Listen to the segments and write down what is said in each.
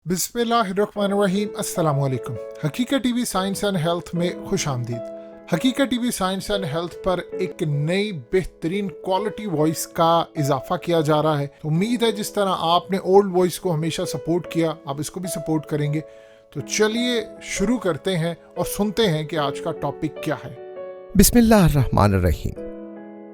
बिस्मिल्लाहिर्रहमानिर्रहीम अस्सलाम वालेकुम। हकीकत टीवी साइंस एंड हेल्थ में खुश आमदीद। हकीकत टीवी साइंस एंड हेल्थ पर एक नई बेहतरीन क्वालिटी वॉइस का इजाफा किया जा रहा है। तो उम्मीद है जिस तरह आपने ओल्ड वॉइस को हमेशा सपोर्ट किया, आप इसको भी सपोर्ट करेंगे। तो चलिए शुरू करते हैं और सुनते हैं कि आज का टॉपिक क्या है। बिस्मिल्लाहिर्रहमानिर्रहीम।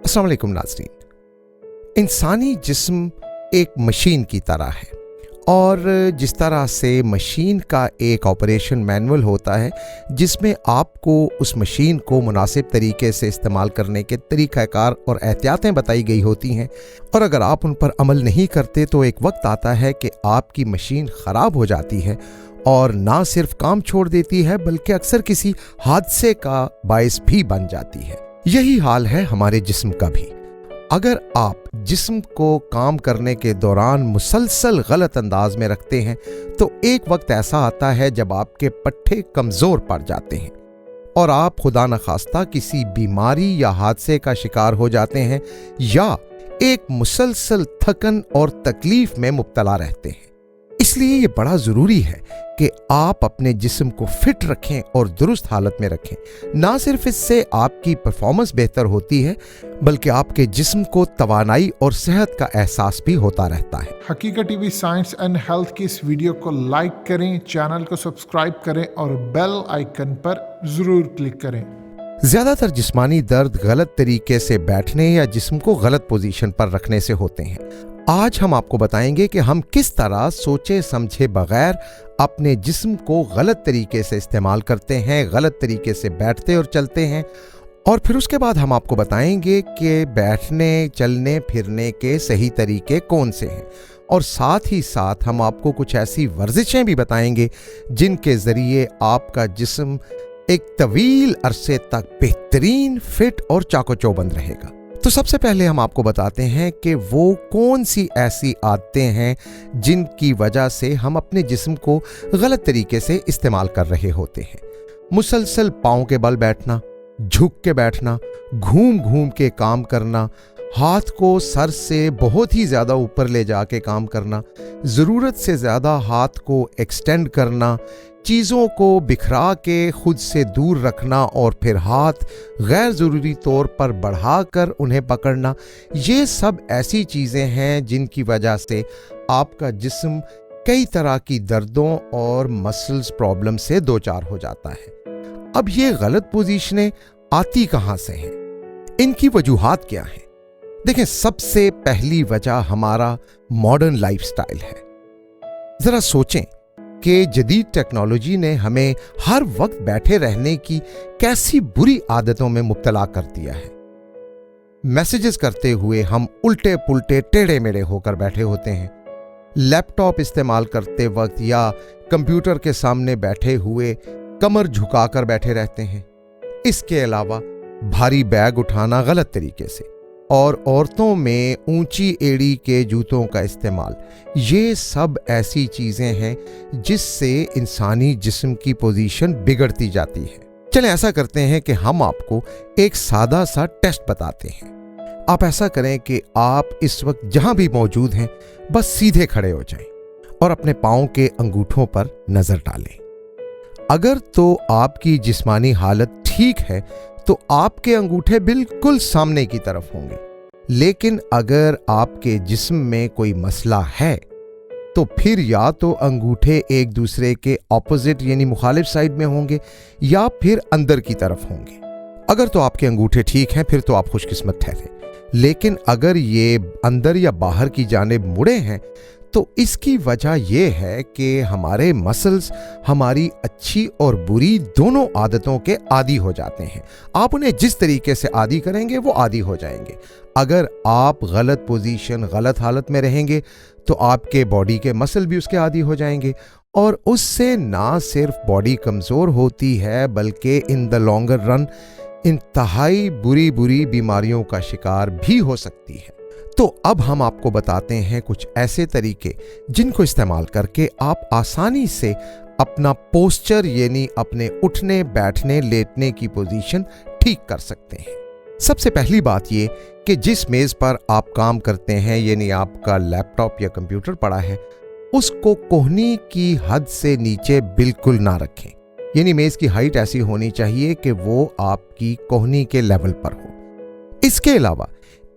अस्सलाम वालेकुम नाज़रीन। इंसानी जिस्म एक मशीन की तरह है और जिस तरह से मशीन का एक ऑपरेशन मैनुअल होता है जिसमें आपको उस मशीन को मुनासिब तरीके से इस्तेमाल करने के तरीक़ाकार और एहतियातें बताई गई होती हैं, और अगर आप उन पर अमल नहीं करते तो एक वक्त आता है कि आपकी मशीन ख़राब हो जाती है और ना सिर्फ काम छोड़ देती है बल्कि अक्सर किसी हादसे का बायस भी बन जाती है। यही हाल है हमारे जिस्म का भी। अगर आप जिस्म को काम करने के दौरान मुसलसल गलत अंदाज में रखते हैं तो एक वक्त ऐसा आता है जब आपके पट्टे कमज़ोर पड़ जाते हैं और आप खुदा न खास्ता किसी बीमारी या हादसे का शिकार हो जाते हैं या एक मुसलसल थकन और तकलीफ में मुब्तला रहते हैं। इसलिए ये बड़ा ज़रूरी है कि आप अपने जिस्म को फिट रखें और दुरुस्त हालत में रखें। ना सिर्फ इससे आपकी परफॉर्मेंस बेहतर होती है बल्कि आपके जिस्म को तवानाई और सेहत का एहसास भी होता रहता है। हकीकत टीवी साइंस एंड हेल्थ की इस वीडियो को लाइक करें, चैनल को सब्सक्राइब करें और बेल आइकन पर ज़रूर क्लिक करें। ज़्यादातर जिस्मानी दर्द गलत तरीके से बैठने या जिस्म को गलत पोजीशन पर रखने से होते हैं। आज हम आपको बताएंगे कि हम किस तरह सोचे समझे बगैर अपने जिस्म को गलत तरीके से इस्तेमाल करते हैं, गलत तरीके से बैठते और चलते हैं, और फिर उसके बाद हम आपको बताएंगे कि बैठने, चलने फिरने के सही तरीके कौन से हैं, और साथ ही साथ हम आपको कुछ ऐसी वर्जिशें भी बताएंगे जिनके ज़रिए आपका जिस्म एक तवील अरसे तक बेहतरीन, फिट और चाको-चौबंद रहेगा। तो सबसे पहले हम आपको बताते हैं कि वो कौन सी ऐसी आदतें हैं जिनकी वजह से हम अपने जिस्म को गलत तरीके से इस्तेमाल कर रहे होते हैं। मुसलसल पाँव के बल बैठना, झुक के बैठना, घूम घूम के काम करना, हाथ को सर से बहुत ही ज़्यादा ऊपर ले जाके काम करना, ज़रूरत से ज़्यादा हाथ को एक्सटेंड करना, चीज़ों को बिखरा के खुद से दूर रखना और फिर हाथ गैर ज़रूरी तौर पर बढ़ाकर उन्हें पकड़ना, ये सब ऐसी चीज़ें हैं जिनकी वजह से आपका जिस्म कई तरह की दर्दों और मसल्स प्रॉब्लम से दो चार हो जाता है। अब ये गलत पोजीशनें आती कहाँ से हैं? इनकी वजूहात क्या हैं? देखें, सबसे पहली वजह हमारा मॉडर्न लाइफस्टाइल है। ज़रा सोचें कि जदीद टेक्नोलॉजी ने हमें हर वक्त बैठे रहने की कैसी बुरी आदतों में मुब्तला कर दिया है। मैसेजेस करते हुए हम उल्टे पुल्टे टेढ़े मेढ़े होकर बैठे होते हैं। लैपटॉप इस्तेमाल करते वक्त या कंप्यूटर के सामने बैठे हुए कमर झुकाकर बैठे रहते हैं। इसके अलावा भारी बैग उठाना गलत तरीके से और औरतों में ऊंची एड़ी के जूतों का इस्तेमाल, ये सब ऐसी चीज़ें हैं जिससे इंसानी जिस्म की पोजीशन बिगड़ती जाती है। चलें ऐसा करते हैं कि हम आपको एक सादा सा टेस्ट बताते हैं। आप ऐसा करें कि आप इस वक्त जहां भी मौजूद हैं बस सीधे खड़े हो जाएं और अपने पाँव के अंगूठों पर नज़र डालें। अगर तो आपकी जिस्मानी हालत ठीक है तो आपके अंगूठे बिल्कुल सामने की तरफ होंगे, लेकिन अगर आपके जिस्म में कोई मसला है तो फिर या तो अंगूठे एक दूसरे के ऑपोजिट यानी मुखालिफ साइड में होंगे या फिर अंदर की तरफ होंगे। अगर तो आपके अंगूठे ठीक हैं फिर तो आप खुशकिस्मत ठहरे, लेकिन अगर ये अंदर या बाहर की जानिब मुड़े हैं तो इसकी वजह यह है कि हमारे मसल्स हमारी अच्छी और बुरी दोनों आदतों के आदी हो जाते हैं। आप उन्हें जिस तरीके से आदी करेंगे वो आदी हो जाएंगे। अगर आप गलत पोजीशन, गलत हालत में रहेंगे तो आपके बॉडी के मसल भी उसके आदी हो जाएंगे और उससे ना सिर्फ बॉडी कमज़ोर होती है बल्कि इन द लॉन्गर रन इंतहाई बुरी बुरी बीमारियों का शिकार भी हो सकती है। तो अब हम आपको बताते हैं कुछ ऐसे तरीके जिनको इस्तेमाल करके आप आसानी से अपना पोस्चर यानी अपने उठने, बैठने, लेटने की पोजीशन ठीक कर सकते हैं। सबसे पहली बात ये कि जिस मेज़ पर आप काम करते हैं यानी आपका लैपटॉप या कंप्यूटर पड़ा है, उसको कोहनी की हद से नीचे बिल्कुल ना रखें। यानी मेज की हाइट ऐसी होनी चाहिए कि वो आपकी कोहनी के लेवल पर हो। इसके अलावा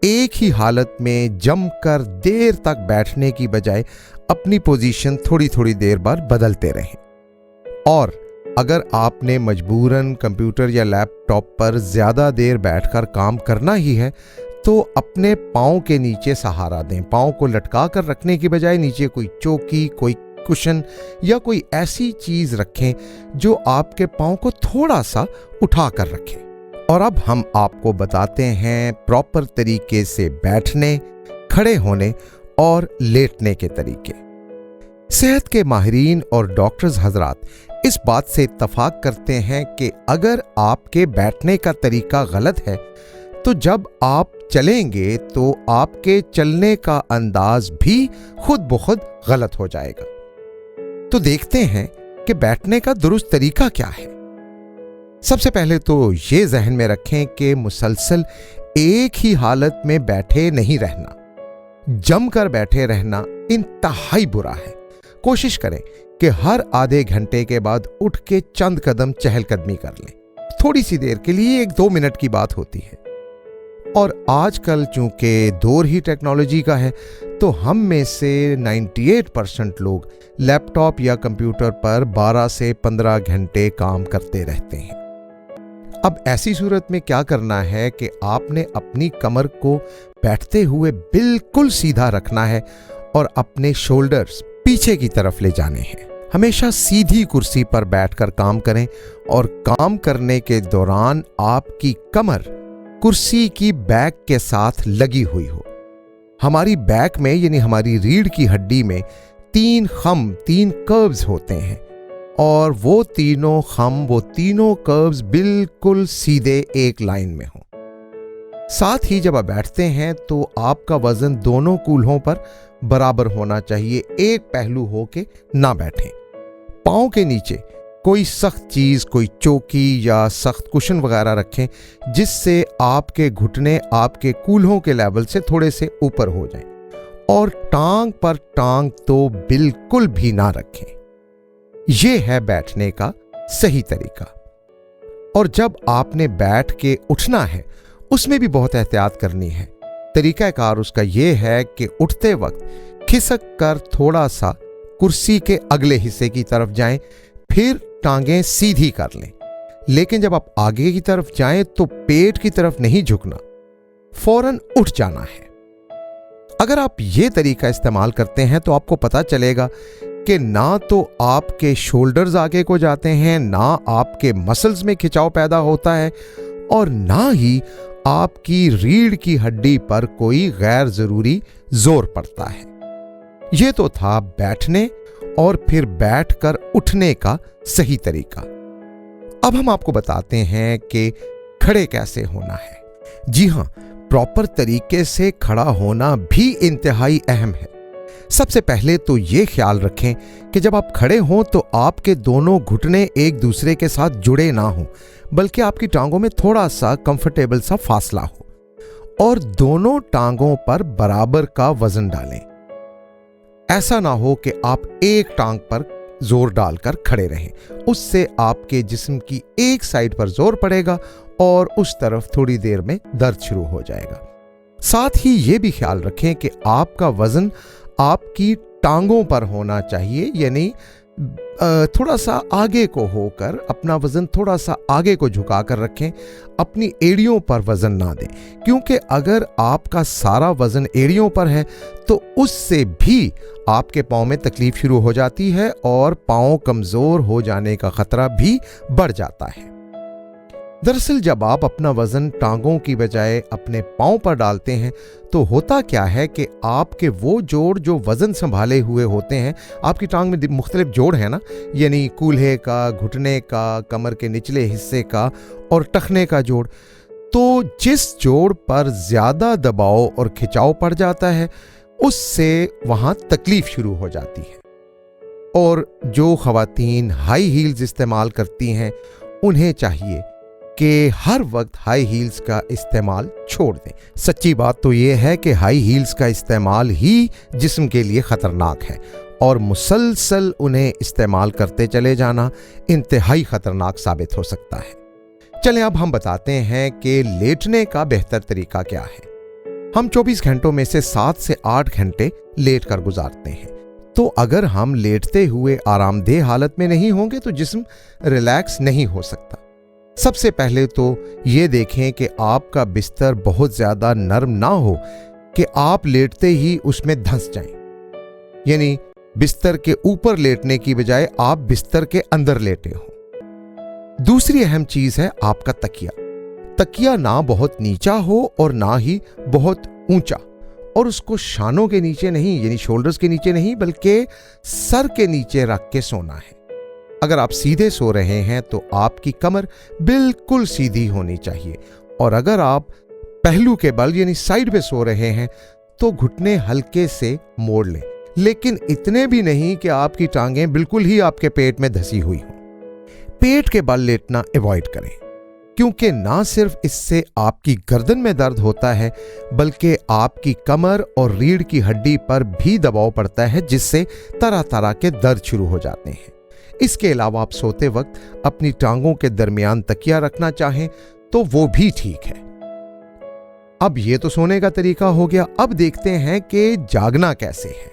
एक ही हालत में जमकर देर तक बैठने की बजाय अपनी पोजीशन थोड़ी थोड़ी देर बाद बदलते रहें। और अगर आपने मजबूरन कंप्यूटर या लैपटॉप पर ज्यादा देर बैठकर काम करना ही है तो अपने पाँव के नीचे सहारा दें। पाँव को लटका कर रखने की बजाय नीचे कोई चौकी, कोई कुशन या कोई ऐसी चीज रखें जो आपके पाँव को थोड़ा सा उठा कर रखे। और अब हम आपको बताते हैं प्रॉपर तरीके से बैठने, खड़े होने और लेटने के तरीके। सेहत के माहिरीन और डॉक्टर्स हजरात इस बात से इत्तफाक करते हैं कि अगर आपके बैठने का तरीका गलत है तो जब आप चलेंगे तो आपके चलने का अंदाज भी खुद ब खुद गलत हो जाएगा। तो देखते हैं कि बैठने का दुरुस्त तरीका क्या है। सबसे पहले तो ये जहन में रखें कि मुसलसल एक ही हालत में बैठे नहीं रहना। जमकर बैठे रहना इंतहाई बुरा है। कोशिश करें कि हर आधे घंटे के बाद उठ के चंद कदम चहलकदमी कर लें। थोड़ी सी देर के लिए 1-2 मिनट की बात होती है। और आजकल चूंकि दौर ही टेक्नोलॉजी का है तो हम में से 98% लोग लैपटॉप या कंप्यूटर पर 12 से 15 घंटे काम करते रहते हैं। अब ऐसी सूरत में क्या करना है कि आपने अपनी कमर को बैठते हुए बिल्कुल सीधा रखना है और अपने शोल्डर्स पीछे की तरफ ले जाने हैं। हमेशा सीधी कुर्सी पर बैठकर काम करें और काम करने के दौरान आपकी कमर कुर्सी की बैक के साथ लगी हुई हो। हमारी बैक में यानी हमारी रीढ़ की हड्डी में 3 कर्व्स होते हैं और वो तीनों कर्व्स बिल्कुल सीधे एक लाइन में हों। साथ ही जब आप बैठते हैं तो आपका वजन दोनों कूल्हों पर बराबर होना चाहिए, एक पहलू हो के ना बैठें। पाँव के नीचे कोई सख्त चीज, कोई चौकी या सख्त कुशन वगैरह रखें जिससे आपके घुटने आपके कूल्हों के लेवल से थोड़े से ऊपर हो जाएं। और टांग पर टांग तो बिल्कुल भी ना रखें। यह है बैठने का सही तरीका। और जब आपने बैठ के उठना है उसमें भी बहुत एहतियात करनी है। तरीकाकार उसका यह है कि उठते वक्त खिसक कर थोड़ा सा कुर्सी के अगले हिस्से की तरफ जाएं, फिर टांगें सीधी कर लें। लेकिन जब आप आगे की तरफ जाएं तो पेट की तरफ नहीं झुकना, फौरन उठ जाना है। अगर आप ये तरीका इस्तेमाल करते हैं तो आपको पता चलेगा कि ना तो आपके शोल्डर्स आगे को जाते हैं, ना आपके मसल्स में खिंचाव पैदा होता है और ना ही आपकी रीढ़ की हड्डी पर कोई गैर जरूरी जोर पड़ता है। यह तो था बैठने और फिर बैठकर उठने का सही तरीका। अब हम आपको बताते हैं कि खड़े कैसे होना है। जी हां, प्रॉपर तरीके से खड़ा होना भी इंतहाई अहम है। सबसे पहले तो ये ख्याल रखें कि जब आप खड़े हों तो आपके दोनों घुटने एक दूसरे के साथ जुड़े ना हों, बल्कि आपकी टांगों में थोड़ा सा कंफर्टेबल सा फासला हो और दोनों टांगों पर बराबर का वजन डालें। ऐसा ना हो कि आप एक टांग पर जोर डालकर खड़े रहें, उससे आपके जिस्म की एक साइड पर जोर पड़ेगा और उस तरफ थोड़ी देर में दर्द शुरू हो जाएगा। साथ ही ये भी ख्याल रखें कि आपका वजन आपकी टांगों पर होना चाहिए, यानी थोड़ा सा आगे को होकर अपना वजन थोड़ा सा आगे को झुकाकर रखें, अपनी एड़ियों पर वजन ना दें, क्योंकि अगर आपका सारा वजन एड़ियों पर है तो उससे भी आपके पाँव में तकलीफ शुरू हो जाती है और पाँव कमजोर हो जाने का खतरा भी बढ़ जाता है। दरअसल जब आप अपना वजन टांगों की बजाय अपने पाँव पर डालते हैं तो होता क्या है कि आपके वो जोड़ जो वजन संभाले हुए होते हैं, आपकी टांग में मुख्तलिफ जोड़ है ना, यानी कूल्हे का, घुटने का, कमर के निचले हिस्से का और टखने का जोड़, तो जिस जोड़ पर ज्यादा दबाव और खिंचाव पड़ जाता है उससे वहां तकलीफ शुरू हो जाती है। और जो खवातीन हाई हील्स इस्तेमाल करती हैं उन्हें चाहिए कि हर वक्त हाई हील्स का इस्तेमाल छोड़ दें। सच्ची बात तो ये है कि हाई हील्स का इस्तेमाल ही जिस्म के लिए ख़तरनाक है और मुसलसल उन्हें इस्तेमाल करते चले जाना इंतहाई खतरनाक साबित हो सकता है। चलें अब हम बताते हैं कि लेटने का बेहतर तरीका क्या है। हम 24 घंटों में से 7 से 8 घंटे लेट कर गुजारते हैं, तो अगर हम लेटते हुए आरामदेह हालत में नहीं होंगे तो जिस्म रिलैक्स नहीं हो सकता। सबसे पहले तो ये देखें कि आपका बिस्तर बहुत ज्यादा नरम ना हो कि आप लेटते ही उसमें धंस जाएं, यानी बिस्तर के ऊपर लेटने की बजाय आप बिस्तर के अंदर लेटे हो। दूसरी अहम चीज है आपका तकिया। तकिया ना बहुत नीचा हो और ना ही बहुत ऊंचा, और उसको शानों के नीचे नहीं यानी शोल्डर्स के नीचे नहीं बल्कि सर के नीचे रख के सोना है। अगर आप सीधे सो रहे हैं तो आपकी कमर बिल्कुल सीधी होनी चाहिए, और अगर आप पहलू के बल यानी साइड पे सो रहे हैं तो घुटने हल्के से मोड़ लें, लेकिन इतने भी नहीं कि आपकी टांगें बिल्कुल ही आपके पेट में धसी हुई हों। पेट के बल लेटना अवॉइड करें, क्योंकि ना सिर्फ इससे आपकी गर्दन में दर्द होता है बल्कि आपकी कमर और रीढ़ की हड्डी पर भी दबाव पड़ता है, जिससे तरह तरह के दर्द शुरू हो जाते हैं। इसके अलावा आप सोते वक्त अपनी टांगों के दरमियान तकिया रखना चाहें तो वो भी ठीक है। अब ये तो सोने का तरीका हो गया। अब देखते हैं कि जागना कैसे है,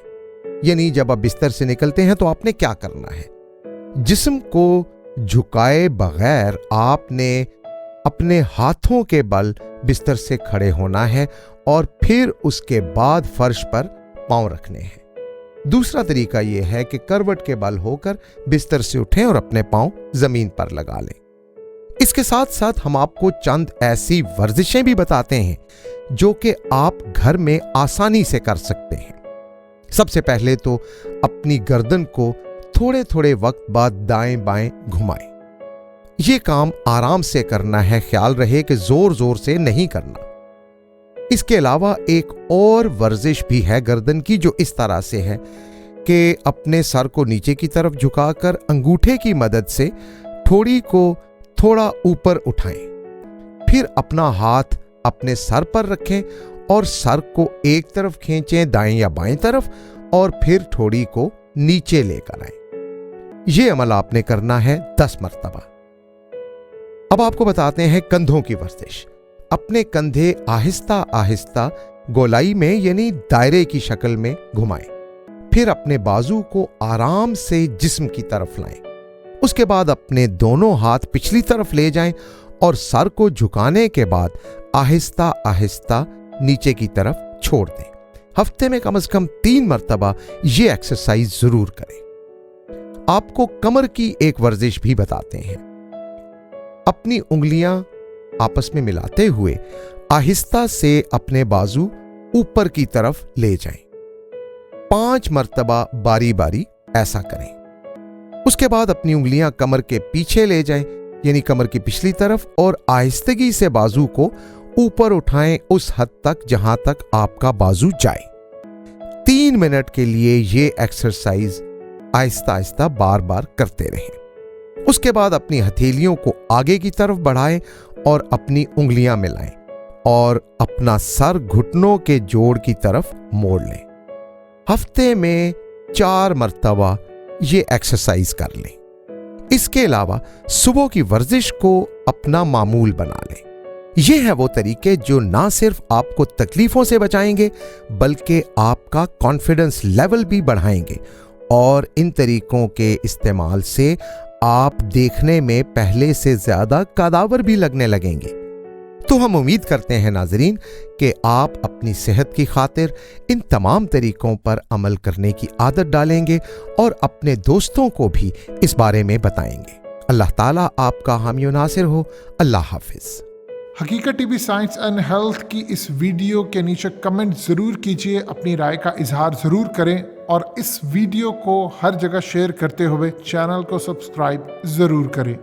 यानी जब आप बिस्तर से निकलते हैं तो आपने क्या करना है। जिस्म को झुकाए बगैर आपने अपने हाथों के बल बिस्तर से खड़े होना है और फिर उसके बाद फर्श पर पांव रखने हैं। दूसरा तरीका यह है कि करवट के बल होकर बिस्तर से उठें और अपने पांव जमीन पर लगा लें। इसके साथ साथ हम आपको चंद ऐसी वर्जिशें भी बताते हैं जो कि आप घर में आसानी से कर सकते हैं। सबसे पहले तो अपनी गर्दन को थोड़े थोड़े वक्त बाद दाएं बाएं घुमाएं। यह काम आराम से करना है, ख्याल रहे कि जोर जोर से नहीं करना। इसके अलावा एक और वर्जिश भी है गर्दन की, जो इस तरह से है कि अपने सर को नीचे की तरफ झुकाकर अंगूठे की मदद से ठोड़ी को थोड़ा ऊपर उठाएं, फिर अपना हाथ अपने सर पर रखें और सर को एक तरफ खींचें दाएं या बाएं तरफ, और फिर ठोड़ी को नीचे लेकर आएं। यह अमल आपने करना है 10 मरतबा। अब आपको बताते हैं कंधों की वर्जिश। अपने कंधे आहिस्ता आहिस्ता गोलाई में यानी दायरे की शक्ल में घुमाएं, फिर अपने बाजू को आराम से जिस्म की तरफ लाएं। उसके बाद अपने दोनों हाथ पिछली तरफ ले जाएं और सर को झुकाने के बाद आहिस्ता आहिस्ता नीचे की तरफ छोड़ दें। हफ्ते में कम से कम 3 मरतबा ये एक्सरसाइज जरूर करें। आपको कमर की एक वर्जिश भी बताते हैं। अपनी उंगलियां आपस में मिलाते हुए आहिस्ता से अपने बाजू ऊपर की तरफ ले जाएं। 5 मरतबा बारी बारी ऐसा करें। उसके बाद अपनी उंगलियां कमर के पीछे ले जाएं, यानी कमर की पिछली तरफ, और आहिस्तगी से बाजू को ऊपर उठाएं उस हद तक जहां तक आपका बाजू जाए। 3 मिनट के लिए ये एक्सरसाइज आहिस्ता आहिस्ता बार बार करते रहें। उसके बाद अपनी हथेलियों को आगे की तरफ बढ़ाएं और अपनी उंगलियां मिलाएं और अपना सर घुटनों के जोड़ की तरफ मोड़ लें। हफ्ते में 4 मरतबा ये एक्सरसाइज कर लें। इसके अलावा सुबह की वर्जिश को अपना मामूल बना लें। ये है वो तरीके जो ना सिर्फ आपको तकलीफों से बचाएंगे बल्कि आपका कॉन्फिडेंस लेवल भी बढ़ाएंगे, और इन तरीकों के इस्तेमाल से आप देखने में पहले से ज्यादा कदावर भी लगने लगेंगे। तो हम उम्मीद करते हैं नाजरीन कि आप अपनी सेहत की खातिर इन तमाम तरीकों पर अमल करने की आदत डालेंगे और अपने दोस्तों को भी इस बारे में बताएंगे। अल्लाह ताला आपका हामी नासिर हो। अल्लाह हाफिज। हकीकत टीवी साइंस एंड हेल्थ की इस वीडियो के नीचे कमेंट ज़रूर कीजिए, अपनी राय का इजहार ज़रूर करें और इस वीडियो को हर जगह शेयर करते हुए चैनल को सब्सक्राइब ज़रूर करें।